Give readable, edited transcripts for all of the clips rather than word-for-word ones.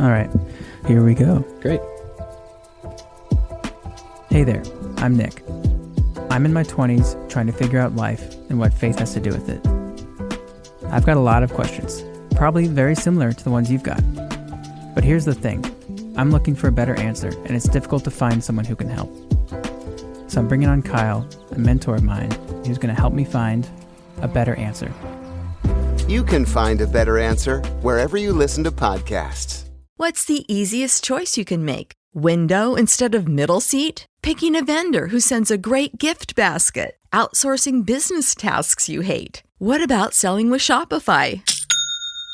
All right, here we go. Great. Hey there, I'm Nick. I'm in my 20s trying to figure out life and what faith has to do with it. I've got a lot of questions, probably very similar to the ones you've got. But here's the thing, I'm looking for a better answer, and it's difficult to find someone who can help. So I'm bringing on Kyle, a mentor of mine, who's going to help me find a better answer. You can find a better answer wherever you listen to podcasts. What's the easiest choice you can make? Window instead of middle seat? Picking a vendor who sends a great gift basket? Outsourcing business tasks you hate? What about selling with Shopify?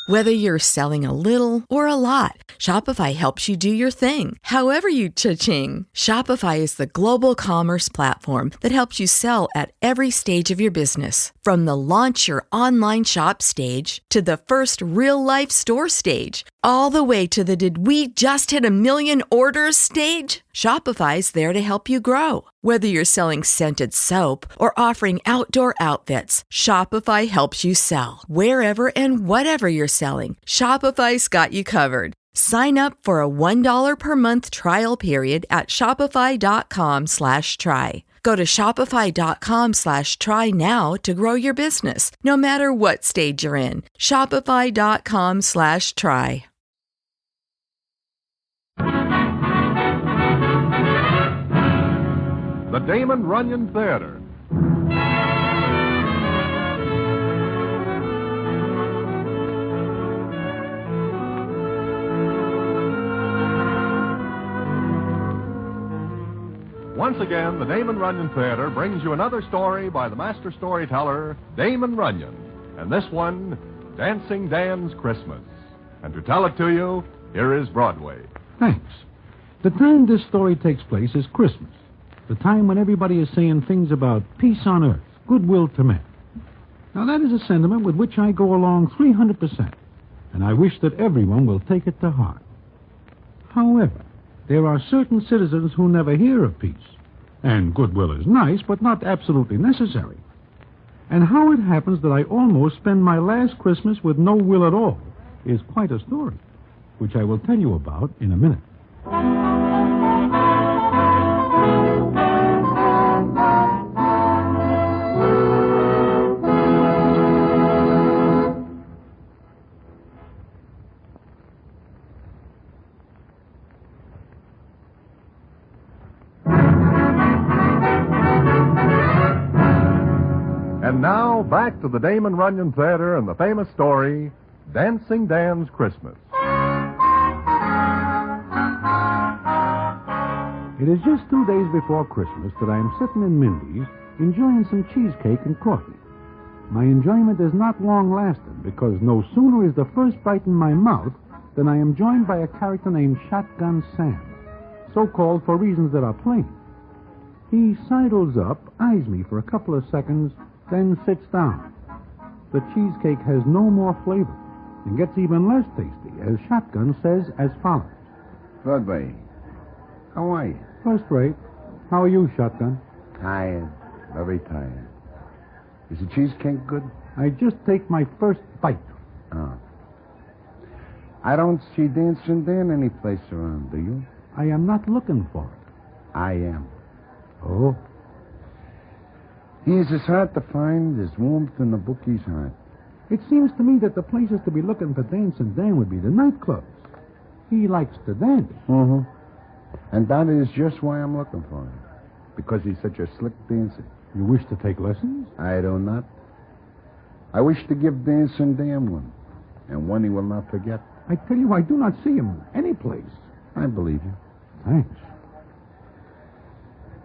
Whether you're selling a little or a lot, Shopify helps you do your thing, however you cha-ching. Shopify is the global commerce platform that helps you sell at every stage of your business. From the launch your online shop stage to the first real-life store stage, all the way to the did we just hit 1 million orders stage. Shopify's there to help you grow. Whether you're selling scented soap or offering outdoor outfits, Shopify helps you sell. Wherever and whatever you're selling, Shopify's got you covered. Sign up for a $1 per month trial period at shopify.com/try. Go to shopify.com/try now to grow your business, no matter what stage you're in. Shopify.com/try. The Damon Runyon Theater. Once again, the Damon Runyon Theater brings you another story by the master storyteller, Damon Runyon. And this one, Dancing Dan's Christmas. And to tell it to you, here is Broadway. Thanks. The time this story takes place is Christmas. The time when everybody is saying things about peace on earth, goodwill to men. Now, that is a sentiment with which I go along 300%, and I wish that everyone will take it to heart. However, there are certain citizens who never hear of peace, and goodwill is nice, but not absolutely necessary. And how it happens that I almost spend my last Christmas with no will at all is quite a story, which I will tell you about in a minute. And now, back to the Damon Runyon Theater and the famous story, Dancing Dan's Christmas. It is just 2 days before Christmas that I am sitting in Mindy's enjoying some cheesecake and coffee. My enjoyment is not long-lasting because no sooner is the first bite in my mouth than I am joined by a character named Shotgun Sam, so called for reasons that are plain. He sidles up, eyes me for a couple of seconds, then sits down. The cheesecake has no more flavor and gets even less tasty, as Shotgun says as follows. Broadway, how are you? First rate. How are you, Shotgun? Tired. Very tired. Is the cheesecake good? I just take my first bite. Oh. I don't see Dancing Dan any place around, do you? I am not looking for it. I am. Oh? He is as hard to find as warmth in the bookie's heart. It seems to me that the places to be looking for Dancing Dan would be the nightclubs. He likes to dance. Mm-hmm. And that is just why I'm looking for him. Because he's such a slick dancer. You wish to take lessons? I do not. I wish to give Dancing Dan one. And one he will not forget. I tell you, I do not see him any place. I believe you. Thanks.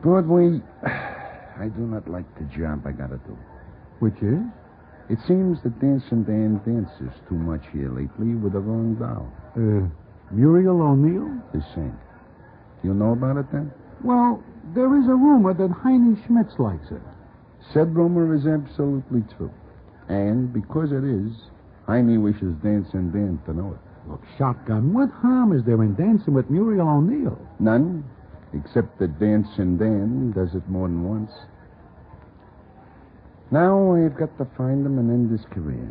Broadway, I do not like the job I gotta do. Which is? It seems that Dancing Dan dances too much here lately with the wrong doll. Muriel O'Neill? The same. You know about it then? Well, there is a rumor that Heine Schmitz likes it. Said rumor is absolutely true. And because it is, Heine wishes Dancing Dan to know it. Look, Shotgun, what harm is there in dancing with Muriel O'Neill? None, except that Dancing Dan does it more than once. Now I've got to find him and end his career.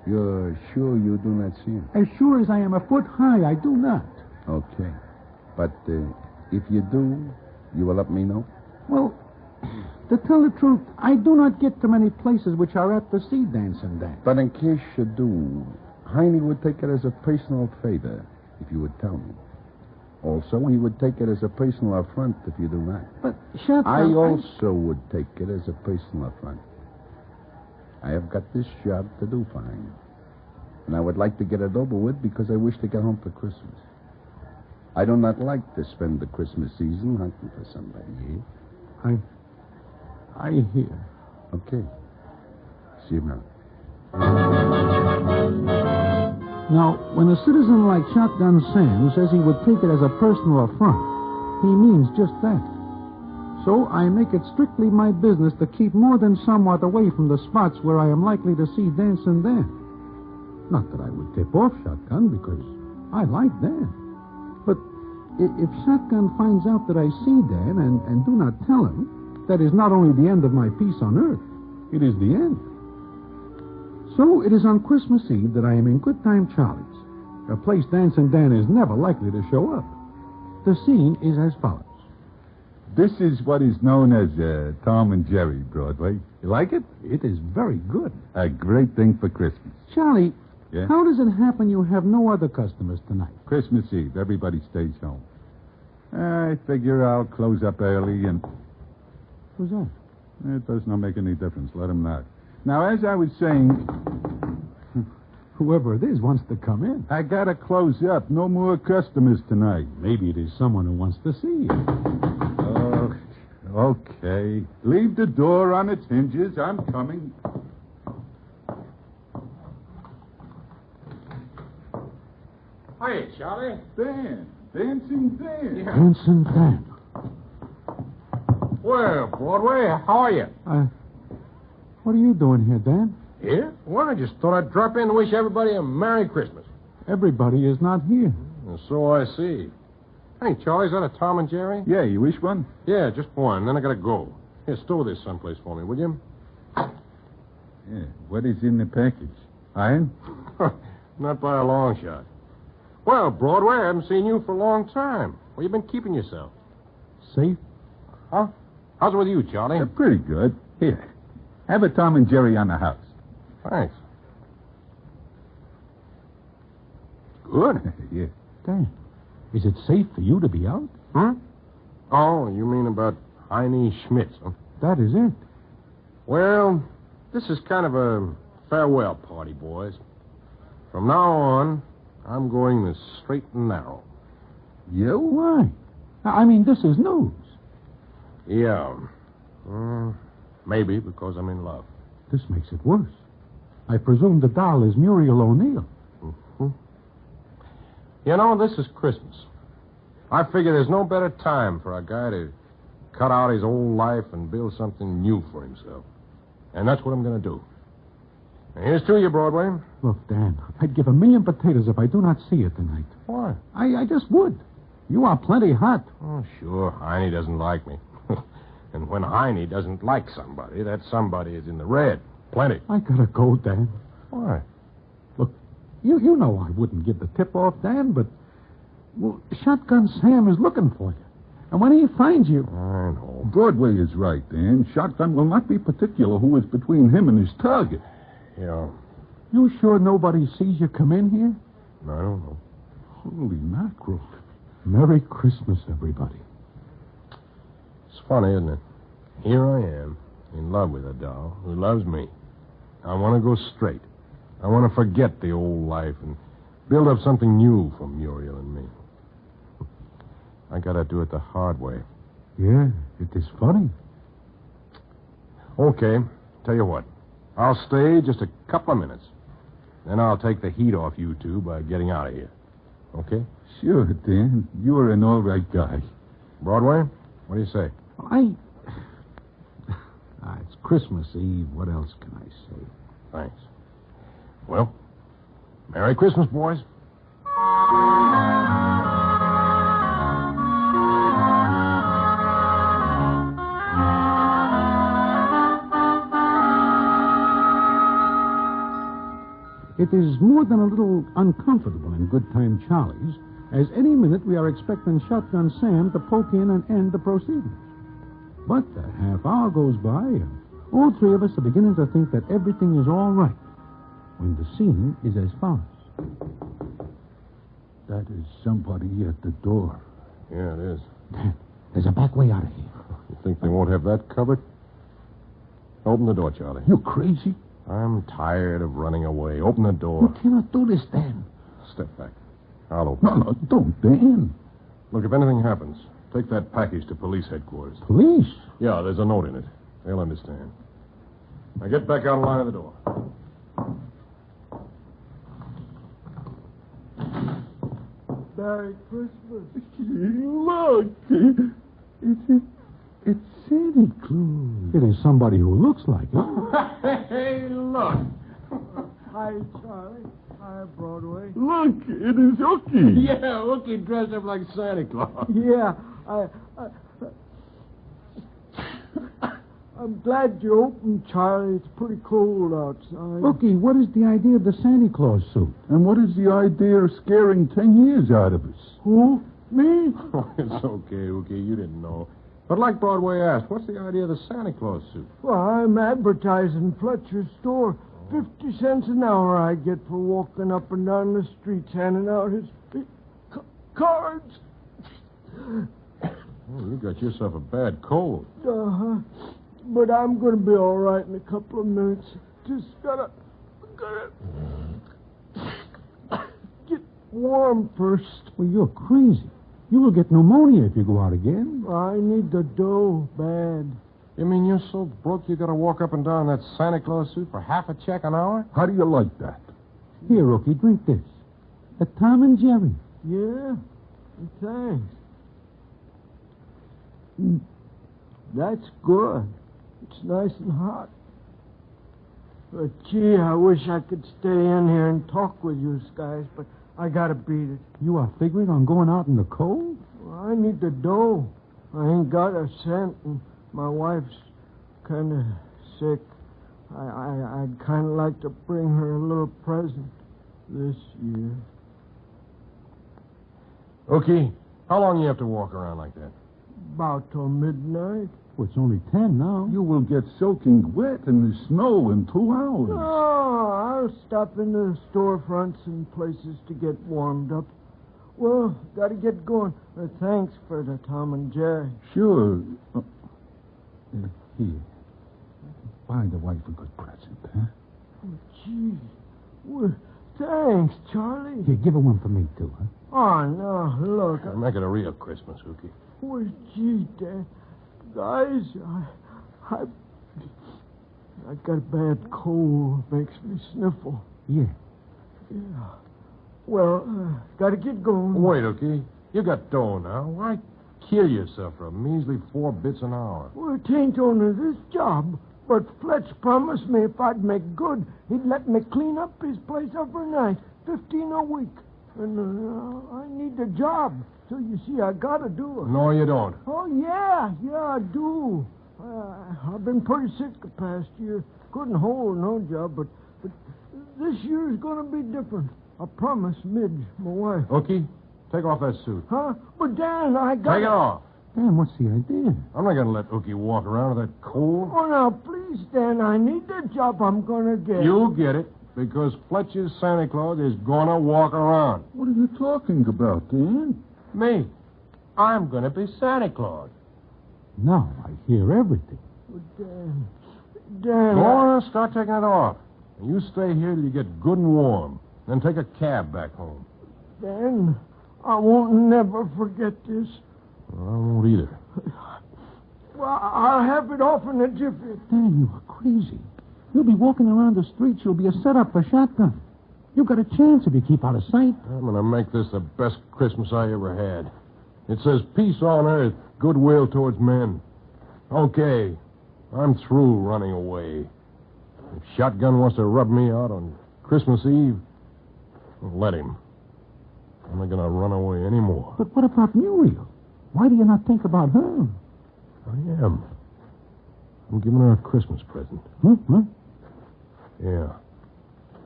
You're sure you do not see him? As sure as I am a foot high, I do not. Okay. But if you do, you will let me know? Well, to tell the truth, I do not get to many places which are apt to see Dancing Dan. But in case you do, Heine would take it as a personal favor if you would tell me. Also, he would take it as a personal affront if you do not. But, Shotgun, I also would take it as a personal affront. I have got this job to do for Heine. And I would like to get it over with because I wish to get home for Christmas. I do not like to spend the Christmas season hunting for somebody here. I hear. Okay. See you now. Now, when a citizen like Shotgun Sam says he would take it as a personal affront, he means just that. So I make it strictly my business to keep more than somewhat away from the spots where I am likely to see Dancing Dan. Not that I would tip off Shotgun, because I like Dan. But if Shotgun finds out that I see Dan and do not tell him, that is not only the end of my peace on earth, it is the end. So it is on Christmas Eve that I am in Good Time Charlie's, a place Dancing Dan is never likely to show up. The scene is as follows. This is what is known as Tom and Jerry, Broadway. You like it? It is very good. A great thing for Christmas. Charlie, Yeah? how does it happen you have no other customers tonight? Christmas Eve, everybody stays home. I figure I'll close up early and... Who's that? It does not make any difference. Let him not. Now, as I was saying, Whoever it is wants to come in. I gotta close up. No more customers tonight. Maybe it is someone who wants to see you. Oh, okay. Leave the door on its hinges. I'm coming. Hi, Charlie. Dan. Dancing Dan. Dancing Dan. Well, Broadway, how are you? What are you doing here, Dan? Here? Well, I just thought I'd drop in and wish everybody a Merry Christmas. Everybody is not here. And so I see. Hey, Charlie, is that a Tom and Jerry? Yeah, you wish one? Yeah, just one. Then I gotta go. Here, store this someplace for me, will you? Yeah. What is in the package? Iron? Not by a long shot. Well, Broadway, I haven't seen you for a long time. Where you been keeping yourself? Safe? Huh? How's it with you, Charlie? Pretty good. Here. Have a Tom and Jerry on the house. Thanks. Good. Yeah. Dan, is it safe for you to be out? Hmm? Oh, you mean about Heine Schmitz, huh? That is it. Well, this is kind of a farewell party, boys. From now on, I'm going the straight and narrow. You? Why? I mean, this is news. Yeah. Maybe because I'm in love. This makes it worse. I presume the doll is Muriel O'Neill. Mm-hmm. You know, this is Christmas. I figure there's no better time for a guy to cut out his old life and build something new for himself. And that's what I'm going to do. And here's to you, Broadway. Look, Dan, I'd give 1,000,000 potatoes if I do not see you tonight. Why? I just would. You are plenty hot. Oh, sure. Heine doesn't like me. And when Heine doesn't like somebody, that somebody is in the red. Plenty. I gotta go, Dan. Why? Look, you know I wouldn't give the tip off, Dan, but... Well, Shotgun Sam is looking for you. And when he finds you... I know. Broadway is right, Dan. Shotgun will not be particular who is between him and his target. Yeah. You sure nobody sees you come in here? I don't know. Holy mackerel. Merry Christmas, everybody. It's funny, isn't it? Here I am, in love with a doll who loves me. I want to go straight. I want to forget the old life and build up something new for Muriel and me. I got to do it the hard way. Yeah, it is funny. Okay, tell you what. I'll stay just a couple of minutes. Then I'll take the heat off you two by getting out of here. Okay? Sure, Dan. You're an all right guy. Broadway, what do you say? It's Christmas Eve. What else can I say? Thanks. Well, Merry Christmas, boys. It is more than a little uncomfortable in Good Time Charlie's, as any minute we are expecting Shotgun Sam to poke in and end the proceedings. But a half hour goes by, and all three of us are beginning to think that everything is all right, when the scene is as follows. That is somebody at the door. Yeah, it is. Dan, there's a back way out of here. You think they won't have that covered? Open the door, Charlie. You crazy? I'm tired of running away. Open the You door. cannot do this, Dan. Step back. I'll open it. No, don't, Dan. Look, if anything happens, take that package to police headquarters. Police? Yeah, there's a note in it. They'll understand. Now get back out of line of the door. Merry Christmas. Look. It's Santa Claus. It is somebody who looks like it. Hey, look. Hi, Charlie. Hi, Broadway. Look, it is Ookie. Yeah, look, he dressed up like Santa Claus. Yeah, I'm glad you opened, Charlie. It's pretty cold outside. Ookie, what is the idea of the Santa Claus suit? And what is the idea of scaring 10 years out of us? Who? Me? Oh, it's okay, Ookie. You didn't know. But like Broadway asked, what's the idea of the Santa Claus suit? Well, I'm advertising Fletcher's store. 50 cents an hour I get for walking up and down the streets handing out his cards. Oh, you got yourself a bad cold. Uh-huh. But I'm going to be all right in a couple of minutes. Just gotta get warm first. Well, you're crazy. You will get pneumonia if you go out again. I need the dough bad. You mean you're so broke you got to walk up and down that Santa Claus suit for half a check an hour? How do you like that? Here, Ookie, drink this. A Tom and Jerry. Yeah? Thanks. That's good. It's nice and hot. But, gee, I wish I could stay in here and talk with you guys, but I gotta beat it. You are figuring on going out in the cold? Well, I need the dough. I ain't got a cent, and my wife's kind of sick. I'd kind of like to bring her a little present this year. Ookie, how long you have to walk around like that? About till midnight. Well, it's only 10 now. You will get soaking wet in the snow in 2 hours. Oh, I'll stop in the storefronts and places to get warmed up. Well, gotta get going. Thanks for the Tom and Jerry. Sure. Here. Buy the wife a good present, huh? Oh, gee. Well, thanks, Charlie. Here, give her one for me, too, huh? Oh, no, look. Make it a real Christmas, Ookie. Well, gee, Dad. Guys, I got a bad cold. Makes me sniffle. Yeah. Yeah. Well, gotta get going. Wait, Ookie. You got dough now. Why kill yourself for a measly 4 bits an hour? Well, it ain't only this job, but Fletch promised me if I'd make good, he'd let me clean up his place overnight, 15 a week. And I need the job. So you see, I gotta do it. No, you don't. Oh, yeah, I do. I've been pretty sick the past year. Couldn't hold no job, but this year's gonna be different. I promised Midge, my wife. Ookie, take off that suit. Huh? But Dan, I got Take it off. Dan, what's the idea? I'm not going to let Ookie walk around with that cold. Oh, now, please, Dan, I need the job I'm gonna get. You'll get it, because Fletcher's Santa Claus is going to walk around. What are you talking about, Dan? Me. I'm going to be Santa Claus. Now I hear everything. But Dan, Go on, start taking it off. And you stay here till you get good and warm. Then take a cab back home. Dan, I won't never forget this. I won't either. Well, I'll have it off in a jiffy. Dan, you are crazy. You'll be walking around the streets. You'll be a setup for Shotgun. You've got a chance if you keep out of sight. I'm going to make this the best Christmas I ever had. It says peace on earth, goodwill towards men. Okay, I'm through running away. If Shotgun wants to rub me out on Christmas Eve, let him. I'm not going to run away anymore. But what about Muriel? Why do you not think about her? I am. I'm giving her a Christmas present. Huh? Yeah.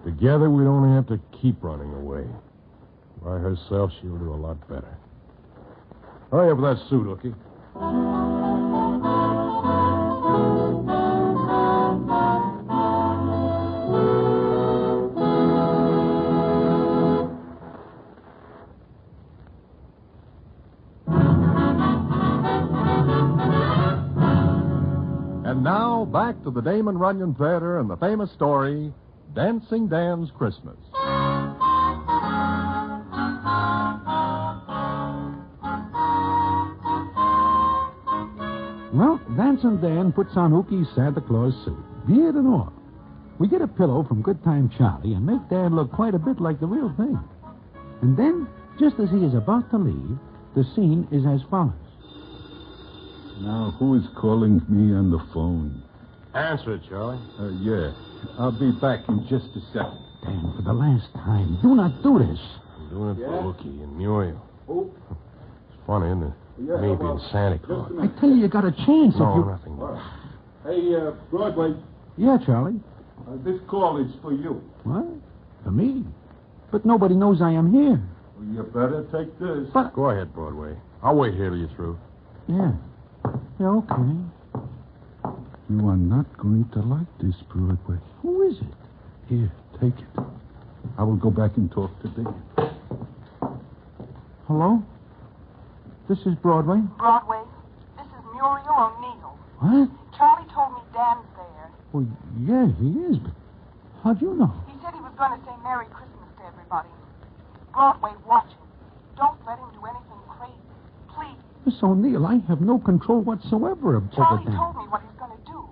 Together, we'd only have to keep running away. By herself, she'll do a lot better. Hurry up with that suit, Hookie. And now, back to the Damon Runyon Theater and the famous story, Dancing Dan's Christmas. Well, Dancing Dan puts on Hookie's Santa Claus suit, beard and all. We get a pillow from Good Time Charlie and make Dan look quite a bit like the real thing. And then, just as he is about to leave, the scene is as follows. Now, who is calling me on the phone? Answer it, Charlie. Yeah. I'll be back in just a second. Dan, for the last time, do not do this. I'm doing it for Hookie and Muriel. It's funny, isn't it? Me being Santa Claus. I tell you, you got a chance No, if you... nothing. Hey, Broadway, Yeah, Charlie. this call is for you. What? For me? But nobody knows I am here. Well, you better take this. But... Go ahead, Broadway. I'll wait here till you're through. Yeah. Yeah, okay. You are not going to like this, Broadway. Who is it? Here, take it. I will go back and talk to Dan. Hello? This is Broadway. Broadway, this is Muriel O'Neill. What? Charlie told me Dan's there. Well, yeah, he is, but how'd you know? He said he was going to say Merry Christmas to everybody. Broadway, watch him. Don't let him do anything crazy. Please. Miss O'Neill, I have no control whatsoever over Charlie Dan. told me what he's going to do.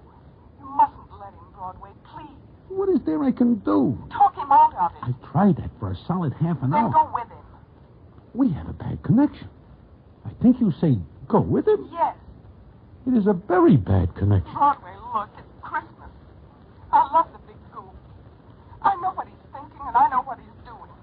You mustn't let him, Broadway, please. What is there I can do? Talk him out of it. I tried that for a solid half an Then hour. go with him. We have a bad connection. I think you say go with him? Yes. It is a very bad connection. Broadway, look, it's Christmas. I love the big goof. I know what he's thinking, and I know what he's doing.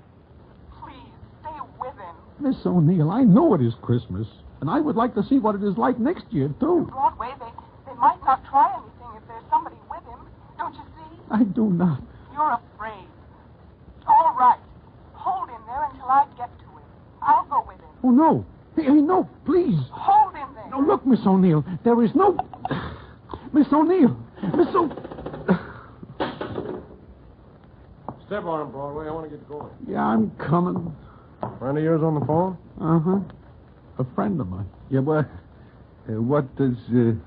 Please, stay with him. Miss O'Neill, I know it is Christmas, and I would like to see what it is like next year, too. Broadway, they might not try anything if there's somebody with him. Don't you see? I do not. You're afraid. All right. Hold him there until I get to him. I'll go with him. Oh, no. Hey, no, please. Hold him there. No, look, Miss O'Neill, there is no... Miss O'Neill. Miss O... Step on him, Broadway. I want to get going. Yeah, I'm coming. Friend of yours on the phone? Uh-huh. A friend of mine. Yeah, well, what does the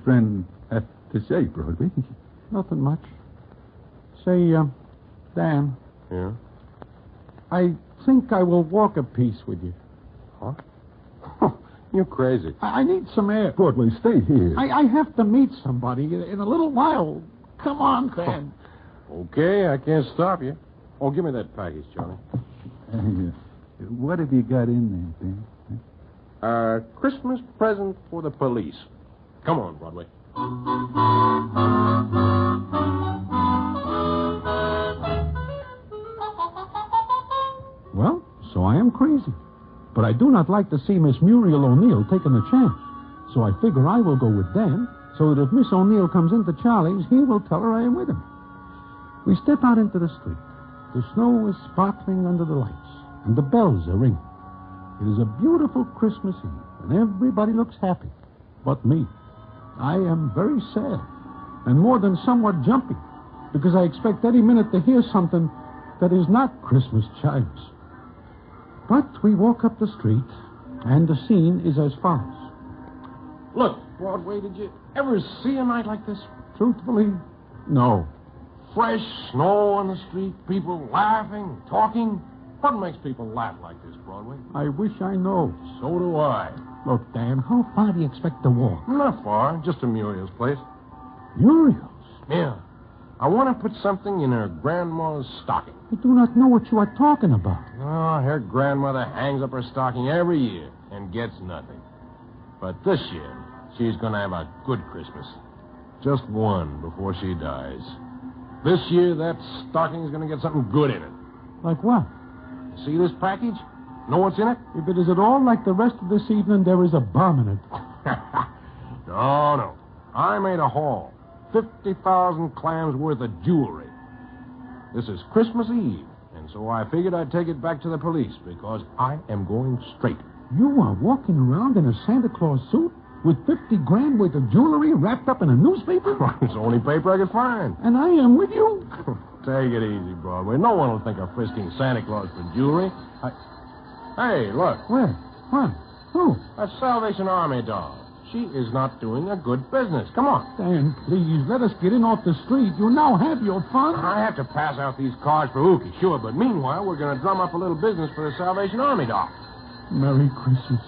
friend have to say, Broadway? Nothing much. Say, Dan, Yeah? I think I will walk a piece with you. Huh? You're crazy. I need some air. Broadway, stay here. I have to meet somebody in a little while. Come on, Dan. Okay, I can't stop you. Oh, give me that package, Charlie. What have you got in there, Dan? Christmas present for the police. Come on, Broadway. Well, so I am crazy. But I do not like to see Miss Muriel O'Neill taking a chance. So I figure I will go with Dan, so that if Miss O'Neill comes into Charlie's, he will tell her I am with him. We step out into the street. The snow is sparkling under the lights, and the bells are ringing. It is a beautiful Christmas Eve, and everybody looks happy. But me. I am very sad, and more than somewhat jumpy, because I expect any minute to hear something that is not Christmas chimes. But we walk up the street, and the scene is as follows. Look, Broadway, did you ever see a night like this? Truthfully, no. Fresh snow on the street, people laughing, talking. What makes people laugh like this, Broadway? I wish I know. So do I. Look, Dan, how far do you expect to walk? Not far, just to Muriel's place. Muriel's? Yeah. I want to put something in her grandma's stocking. I do not know what you are talking about. Oh, her grandmother hangs up her stocking every year and gets nothing. But this year, she's going to have a good Christmas. Just one before she dies. This year, that stocking's going to get something good in it. Like what? See this package? Know what's in it? If it is at all like the rest of this evening, there is a bomb in it. No. I made a haul. 50,000 clams worth of jewelry. This is Christmas Eve, and so I figured I'd take it back to the police because I am going straight. You are walking around in a Santa Claus suit with 50 grand worth of jewelry wrapped up in a newspaper? It's the only paper I could find. And I am with you? Take it easy, Broadway. No one will think of frisking Santa Claus for jewelry. Hey, look. Where? What? Who? A Salvation Army doll. She is not doing a good business. Come on. Dan, please, let us get in off the street. You now have your fun. I have to pass out these cards for Ookie, sure, but meanwhile, we're going to drum up a little business for the Salvation Army doll. Merry Christmas.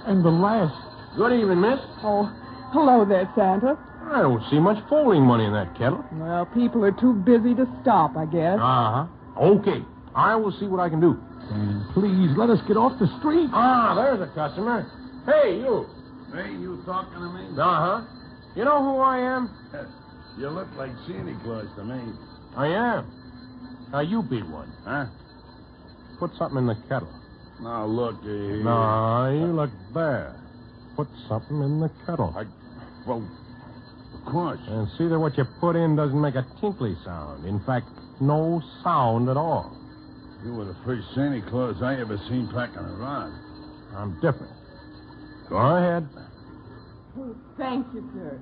And the last. Good evening, miss. Oh, hello there, Santa. I don't see much folding money in that kettle. Well, people are too busy to stop, I guess. Uh-huh. Okay. I will see what I can do. Dan, please, let us get off the street. Ah, there's a customer. Hey, you. Hey, you talking to me? Uh-huh. You know who I am? You look like Santa Claus to me. I am. Now, you be one. Huh? Put something in the kettle. Now, look, No, you look there. Put something in the kettle. Well, of course. And see that what you put in doesn't make a tinkly sound. In fact, no sound at all. You were the first Santa Claus I ever seen packing around. I'm different. Go ahead. Oh, thank you, sir.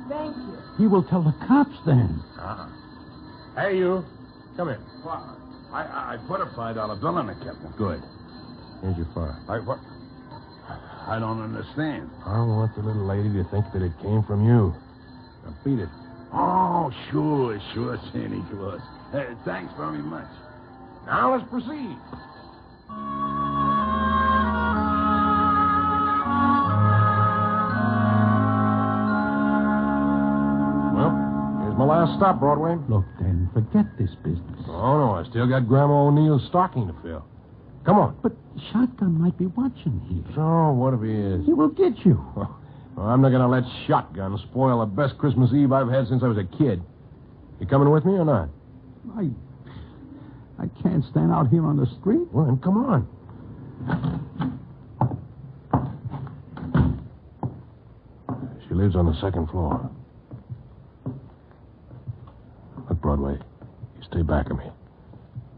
Thank you. He will tell the cops then. Uh-huh. Hey, you. Come here. Well, I put a $5 bill in the kettle. Good. Here's your fire. What? I don't understand. I want the little lady to think that it came from you. Now, beat it. Oh, sure, Santa Claus. Thanks very much. Now let's proceed. Well, here's my last stop, Broadway. Look, Dan, forget this business. Oh, no, I still got Grandma O'Neill's stocking to fill. Come on. But Shotgun might be watching here. So, what if he is? He will get you. Well, I'm not going to let Shotgun spoil the best Christmas Eve I've had since I was a kid. You coming with me or not? I can't stand out here on the street. Well, then come on. She lives on the second floor. Look, Broadway, you stay back of me.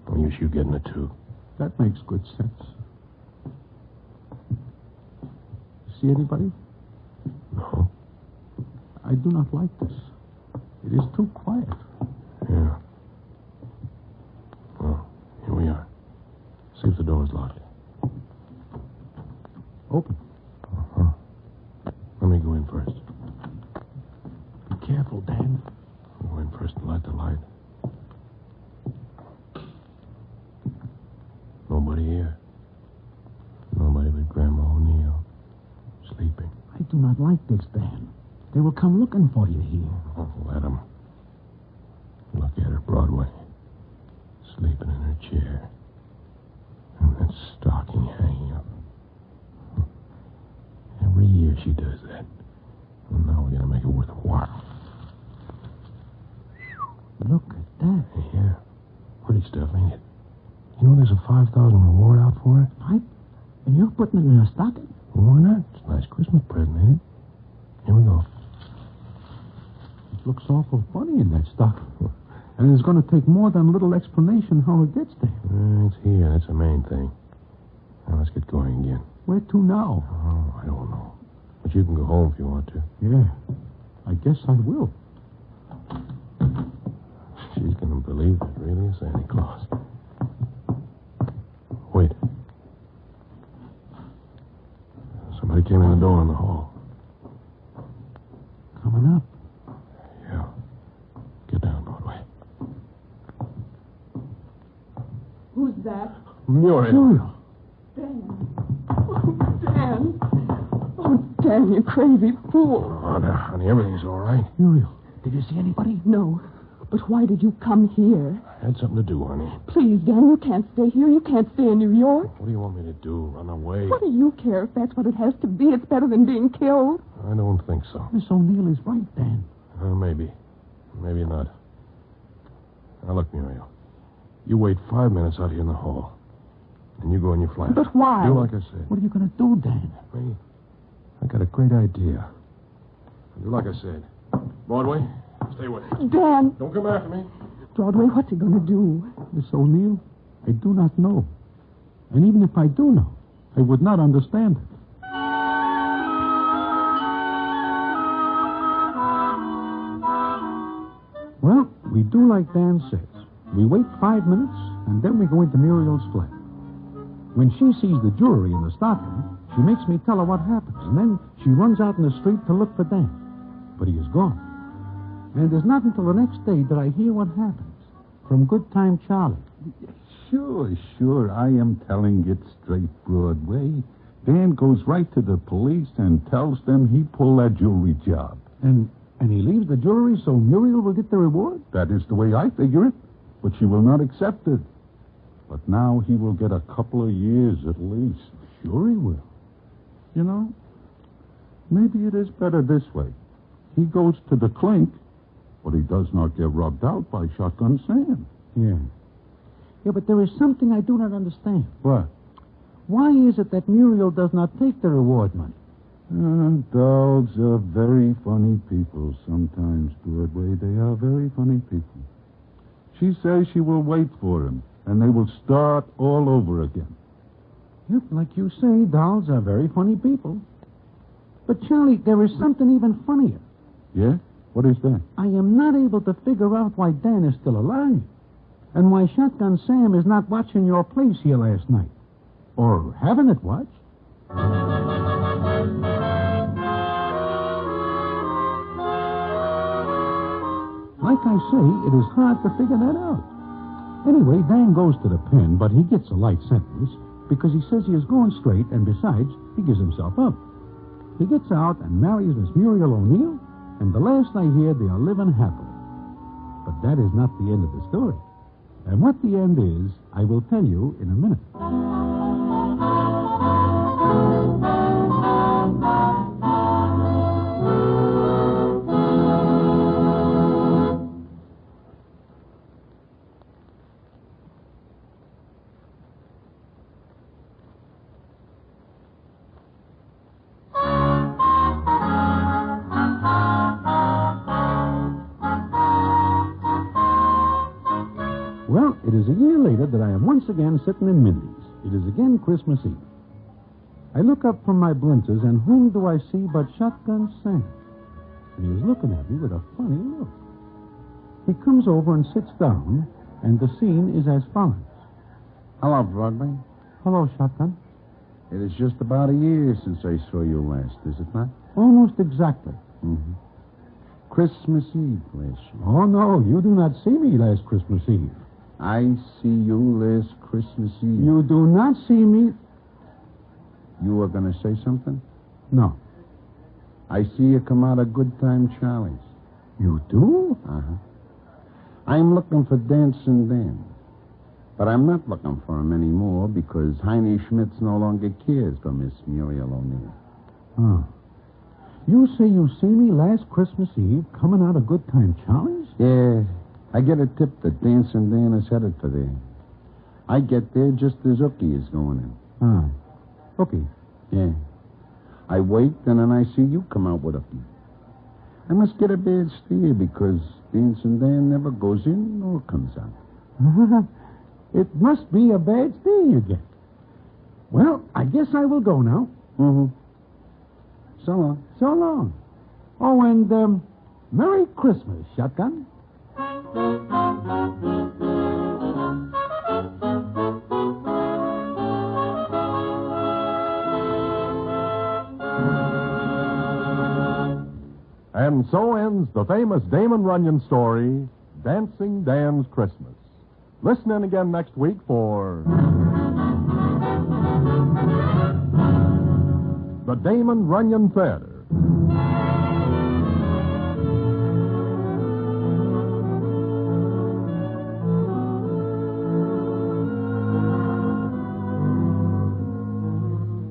No use you getting it, too. That makes good sense. See anybody? No. I do not like this. It is too quiet. Yeah. Well, here we are. See if the door is locked. Open. Uh-huh. Let me go in first. Be careful, Dan. I'll go in first and light the light. Nobody here. Nobody but Grandma O'Neill. Sleeping. I do not like this, Dan. They will come looking for you here. Oh, let them. Look at her, Broadway. Sleeping in her chair. And that stocking hanging up. Every year she does that. Well, now we're going to make it worthwhile. Look at that. Yeah. Pretty stuff, ain't it? You know there's a $5,000 reward out for it? Right? And you're putting it in a stocking? Well, why not? It's a nice Christmas present, ain't it? Here we go. It looks awful funny in that stocking. And it's going to take more than a little explanation how it gets there. It's here. That's the main thing. Now let's get going again. Where to now? Oh, I don't know. But you can go home if you want to. Yeah. I guess I will. She's going to believe it really is Santa Claus. Wait. Somebody came in the door in the hall. Coming up. Yeah. Get down, Broadway. Who's that? Muriel. Dan. Oh, Dan. Oh, Dan, you crazy fool. Oh, now, honey, everything's all right. Muriel, did you see anybody? No. But why did you come here? I had something to do, honey. Please, Dan, you can't stay here. You can't stay in New York. What do you want me to do? Run away? What do you care if that's what it has to be? It's better than being killed. I don't think so. Miss O'Neill is right, Dan. Maybe. Maybe not. Now, look, Muriel. You wait 5 minutes out here in the hall. And you go in your flat. But why? Do like I said. What are you going to do, Dan? Me? I got a great idea. Do like I said. Broadway, stay with me. Dan. Don't come after me. Broadway, what's he going to do? Miss O'Neill, I do not know. And even if I do know, I would not understand it. Well, we do like Dan says. We wait 5 minutes, and then we go into Muriel's flat. When she sees the jewelry in the stocking, she makes me tell her what happens, and then she runs out in the street to look for Dan. But he is gone. And it is not until the next day that I hear what happens from Good Time Charlie. Sure. I am telling it straight, Broadway. Dan goes right to the police and tells them he pulled that jewelry job. And he leaves the jewelry so Muriel will get the reward? That is the way I figure it, but she will not accept it. But now he will get a couple of years at least. Sure he will. You know, maybe it is better this way. He goes to the clink, but he does not get rubbed out by Shotgun Sam. Yeah. Yeah, but there is something I do not understand. What? Why is it that Muriel does not take the reward money? Dolls are very funny people sometimes, Broadway. They are very funny people. She says she will wait for him, and they will start all over again. Yep, like you say, dolls are very funny people. But, Charlie, there is something even funnier. Yeah? What is that? I am not able to figure out why Dan is still alive. And why Shotgun Sam is not watching your place here last night. Or having it watched. Like I say, it is hard to figure that out. Anyway, Dan goes to the pen, but he gets a light sentence because he says he is going straight, and besides, he gives himself up. He gets out and marries Miss Muriel O'Neill, and the last I hear, they are living happily. But that is not the end of the story. And what the end is, I will tell you in a minute. Well, it is a year later that I am once again sitting in Mindy's. It is again Christmas Eve. I look up from my blinzers, and whom do I see but Shotgun Sam? And he is looking at me with a funny look. He comes over and sits down, and the scene is as follows. Hello, Broadway. Hello, Shotgun. It is just about a year since I saw you last, is it not? Almost exactly. Mm-hmm. Christmas Eve last year. Oh, no, you do not see me last Christmas Eve. I see you last Christmas Eve. You do not see me... You were going to say something? No. I see you come out of Good Time Charlie's. You do? Uh-huh. I'm looking for Dancing Dan. But I'm not looking for him anymore because Heine Schmitz no longer cares for Miss Muriel O'Neill. Oh. You say you see me last Christmas Eve coming out of Good Time Charlie's? Yeah. I get a tip that Dancing Dan is headed for there. I get there just as Ookie is going in. Ah. Okay. Yeah. I wait, and then I see you come out with Ookie. I must get a bad steer because Dancing Dan never goes in nor comes out. It must be a bad steer you get. Well, I guess I will go now. Mm-hmm. So long. So long. Oh, and, Merry Christmas, Shotgun. And so ends the famous Damon Runyon story, Dancing Dan's Christmas. Listen in again next week for the Damon Runyon Theater.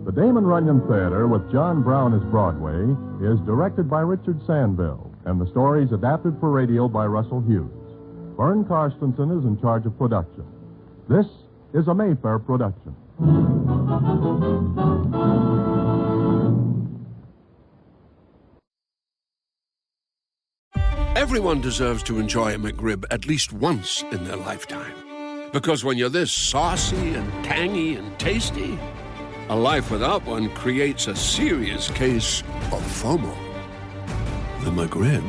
The Damon Runyon Theater, with John Brown as Broadway, is directed by Richard Sandville, and the story is adapted for radio by Russell Hughes. Vern Karstensen is in charge of production. This is a Mayfair production. Everyone deserves to enjoy a McRib at least once in their lifetime. Because when you're this saucy and tangy and tasty, a life without one creates a serious case of FOMO. The McRib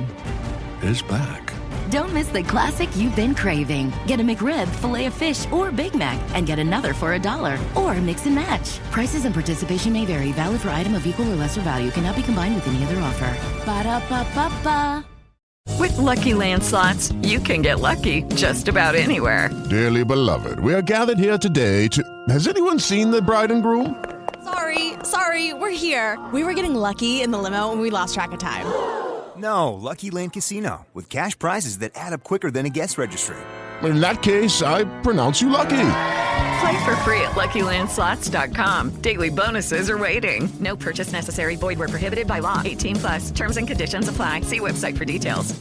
is back. Don't miss the classic you've been craving. Get a McRib, Filet-O-Fish, or Big Mac, and get another for $1. Or mix and match. Prices and participation may vary. Valid for item of equal or lesser value. Cannot be combined with any other offer. Ba-da-ba-ba-ba. With Lucky Land Slots, you can get lucky just about anywhere. Dearly beloved, we are gathered here today to... Has anyone seen the bride and groom? Sorry, we're here. We were getting lucky in the limo and we lost track of time. No, Lucky Land Casino, with cash prizes that add up quicker than a guest registry. In that case, I pronounce you lucky. Play for free at LuckyLandSlots.com. Daily bonuses are waiting. No purchase necessary. Void where prohibited by law. 18+. Terms and conditions apply. See website for details.